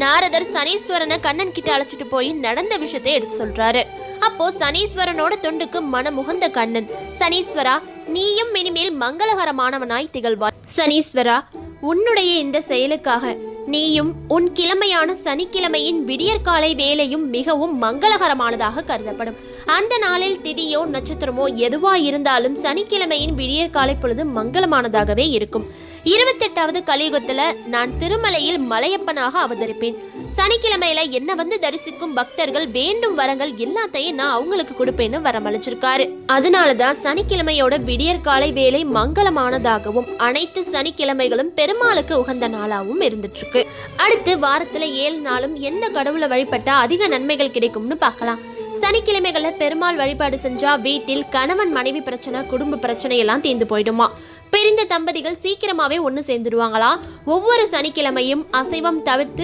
நாரதர் சனீஸ்வரனை கண்ணன் கிட்ட அழைச்சிட்டு போய் நடந்த விஷயத்தை எடுத்து சொல்றாரு. அப்போ சனீஸ்வரனோட தொண்டுக்கு மனமுகந்த கண்ணன், சனீஸ்வரா நீயும் இனிமேல் மங்களகரமானவனாய் திகழ்வாய். சனீஸ்வரா உன்னுடைய இந்த செயலுக்காக நீயும் உன் கிழமையான சனிக்கிழமையின் விடியற்காலை வேலையும் மிகவும் மங்களகரமானதாக கருதப்படும். அந்த நாளில் திதியோ நட்சத்திரமோ எதுவா இருந்தாலும் சனிக்கிழமையின் விடியற்காலை பொழுது மங்களமானதாகவே இருக்கும். 28வது கலியுகத்துல நான் திருமலையில் மலையப்பனாக அவதரிப்பேன். சனிக்கிழமையில என்ன வந்து தரிசிக்கும் பக்தர்கள் வேண்டும் வரங்கள் எல்லாத்தையும் நான் அவங்களுக்கு கொடுப்பேன்னு வரமளிச்சிருக்காரு. அதனாலதான் சனிக்கிழமையோட விடியற்காலை வேலை மங்களமானதாகவும் அனைத்து சனிக்கிழமைகளும் பெருமாளுக்கு உகந்த நாளாகவும் இருந்துட்டு இருக்கு. அடுத்து வாரத்துல 7 நாளும் எந்த கடவுளை வழிபட்டா அதிக நன்மைகள் கிடைக்கும்னு பார்க்கலாம். சனிக்கிழமைகள்ல பெருமாள் வழிபாடு செஞ்சா வீட்டில் கணவன் மனைவி பிரச்சனை, குடும்ப பிரச்சனை எல்லாம் தீர்ந்து போயிடுமா. பிரிந்த தம்பதிகள் சீக்கிரமாவே ஒண்ணு சேர்ந்துடுவாங்களா. ஒவ்வொரு சனிக்கிழமையும் அசைவம் தவிர்த்து